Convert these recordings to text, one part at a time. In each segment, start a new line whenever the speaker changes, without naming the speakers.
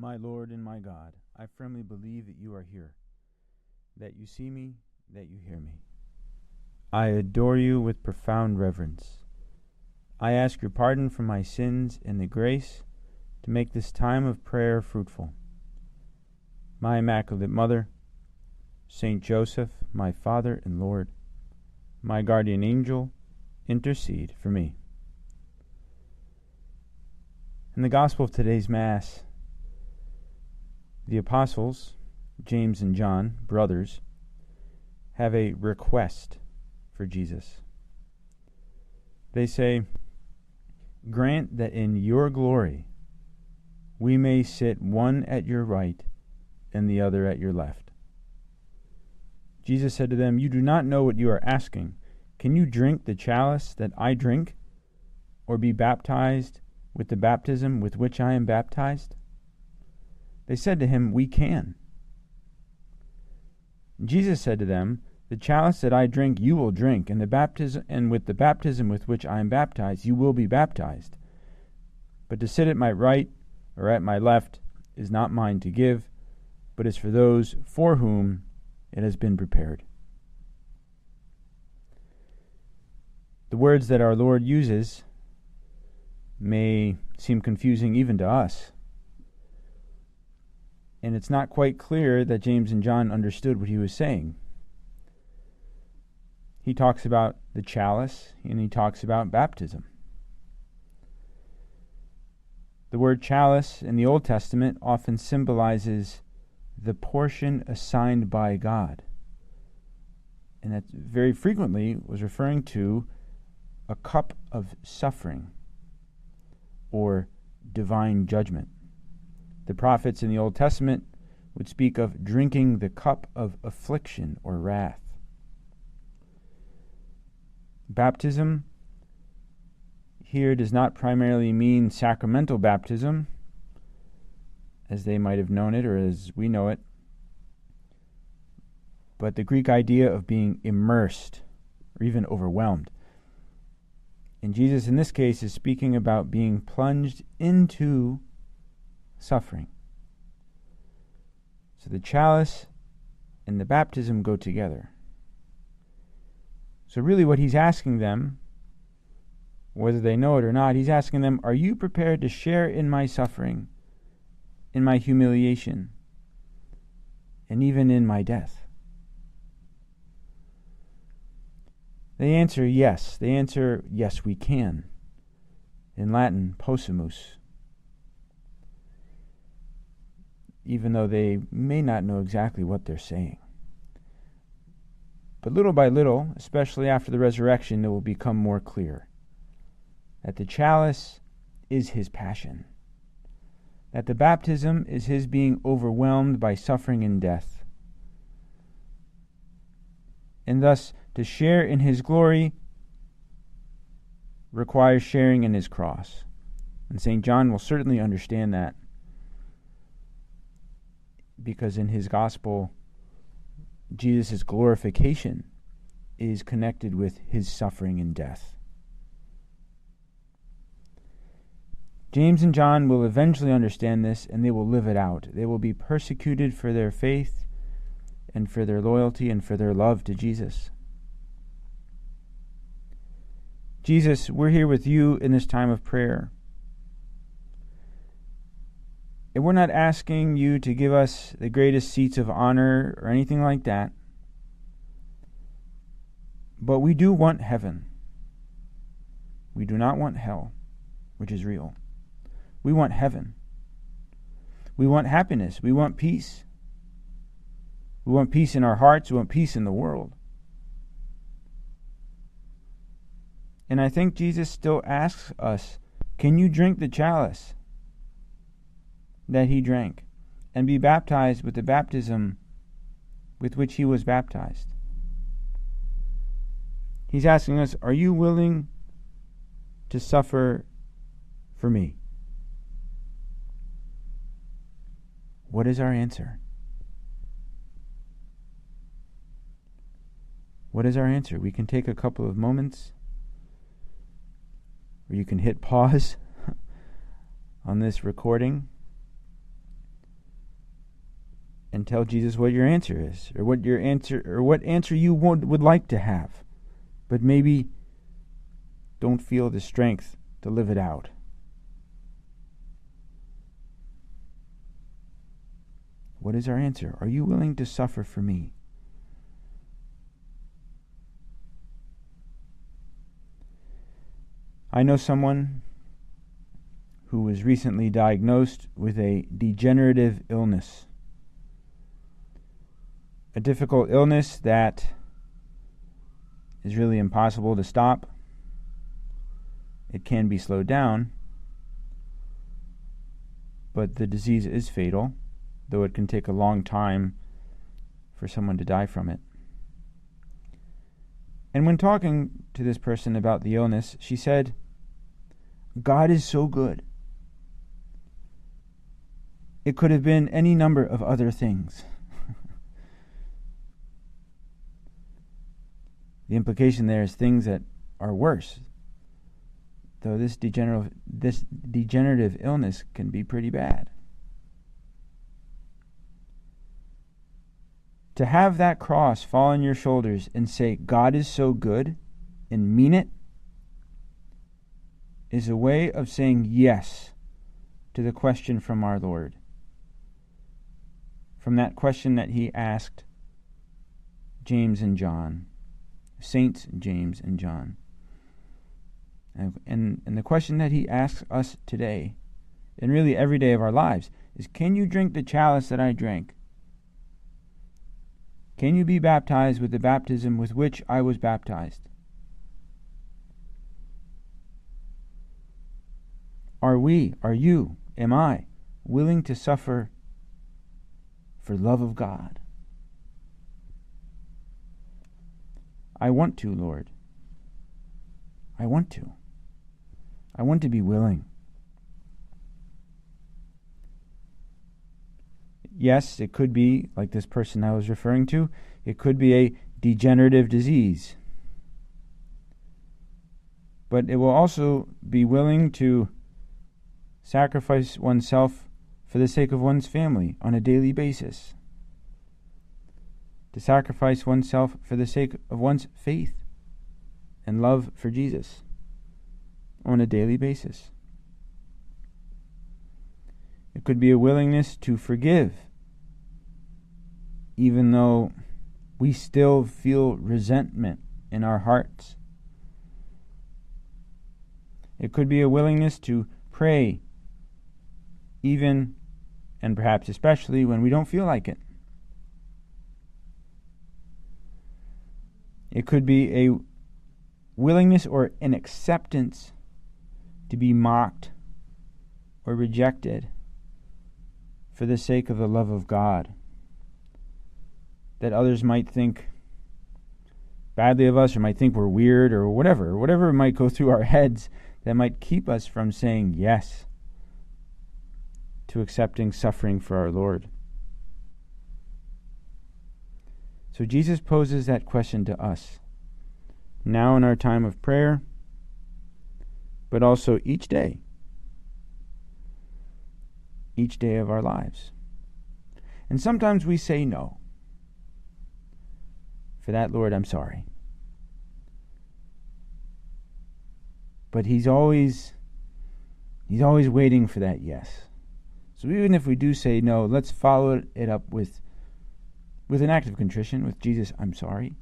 My Lord and my God, I firmly believe that you are here, that you see me, that you hear me. I adore you with profound reverence. I ask your pardon for my sins and the grace to make this time of prayer fruitful. My Immaculate Mother, Saint Joseph, my Father and Lord, my guardian angel, intercede for me. In the Gospel of today's Mass, the apostles, James and John, brothers, have a request for Jesus. They say, "Grant that in your glory we may sit one at your right and the other at your left." Jesus said to them, "You do not know what you are asking. Can you drink the chalice that I drink, or be baptized with the baptism with which I am baptized?" They said to him, "We can." Jesus said to them, "The chalice that I drink you will drink, and with the baptism with which I am baptized you will be baptized. But to sit at my right or at my left is not mine to give, but is for those for whom it has been prepared." The words that our Lord uses may seem confusing even to us. And it's not quite clear that James and John understood what he was saying. He talks about the chalice and he talks about baptism. The word chalice in the Old Testament often symbolizes the portion assigned by God. And that very frequently was referring to a cup of suffering or divine judgment. The prophets in the Old Testament would speak of drinking the cup of affliction or wrath. Baptism here does not primarily mean sacramental baptism, as they might have known it or as we know it, but the Greek idea of being immersed or even overwhelmed. And Jesus in this case is speaking about being plunged into suffering. So the chalice and the baptism go together. So really what he's asking them, whether they know it or not, he's asking them, are you prepared to share in my suffering, in my humiliation, and even in my death? They answer yes. They answer, yes, we can. In Latin, possumus. Even though they may not know exactly what they're saying. But little by little, especially after the resurrection, it will become more clear that the chalice is his passion, that the baptism is his being overwhelmed by suffering and death. And thus, to share in his glory requires sharing in his cross. And St. John will certainly understand that, because in his gospel, Jesus' glorification is connected with his suffering and death. James and John will eventually understand this, and they will live it out. They will be persecuted for their faith and for their loyalty and for their love to Jesus. Jesus, we're here with you in this time of prayer. And we're not asking you to give us the greatest seats of honor or anything like that. But we do want heaven. We do not want hell, which is real. We want heaven. We want happiness. We want peace. We want peace in our hearts. We want peace in the world. And I think Jesus still asks us, can you drink the chalice that he drank and be baptized with the baptism with which he was baptized? He's asking us, are you willing to suffer for me? What is our answer? What is our answer? We can take a couple of moments, or you can hit pause on this recording and tell Jesus what your answer is, or what answer you would like to have, but maybe don't feel the strength to live it out. What is our answer? Are you willing to suffer for me? I know someone who was recently diagnosed with a degenerative illness. A difficult illness that is really impossible to stop. It can be slowed down, but the disease is fatal, though it can take a long time for someone to die from it. And when talking to this person about the illness, she said, God is so good. It could have been any number of other things. The implication there is things that are worse, though this degenerative illness can be pretty bad. To have that cross fall on your shoulders and say, God is so good, and mean it, is a way of saying yes to the question from our Lord. From that question that he asked James and John, Saints James and John. And the question that he asks us today, and really every day of our lives, is, can you drink the chalice that I drank? Can you be baptized with the baptism with which I was baptized? Are you, am I, willing to suffer for love of God? I want to, Lord. I want to. I want to be willing. Yes, it could be, like this person I was referring to, it could be a degenerative disease. But it will also be willing to sacrifice oneself for the sake of one's family on a daily basis. To sacrifice oneself for the sake of one's faith and love for Jesus on a daily basis. It could be a willingness to forgive, even though we still feel resentment in our hearts. It could be a willingness to pray, even and perhaps especially when we don't feel like it. It could be a willingness or an acceptance to be mocked or rejected for the sake of the love of God. That others might think badly of us, or might think we're weird, or whatever might go through our heads that might keep us from saying yes to accepting suffering for our Lord. So Jesus poses that question to us, now in our time of prayer, but also each day of our lives. And sometimes we say no. For that, Lord, I'm sorry. But He's always waiting for that yes. So even if we do say no, let's follow it up with an act of contrition, with Jesus, I'm sorry,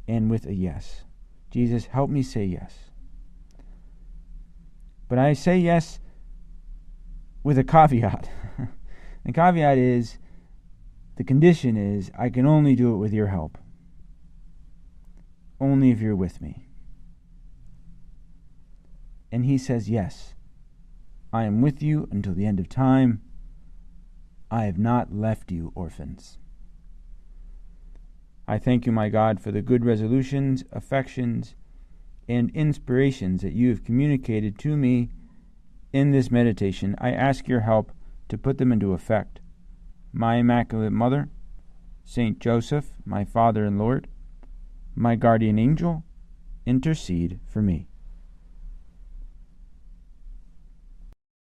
and with a yes. Jesus, help me say yes. But I say yes with a caveat. The caveat is, the condition is, I can only do it with your help. Only if you're with me. And He says, yes, I am with you until the end of time. I have not left you orphans. I thank you, my God, for the good resolutions, affections, and inspirations that you have communicated to me in this meditation. I ask your help to put them into effect. My Immaculate Mother, Saint Joseph, my Father and Lord, my guardian angel, intercede for me.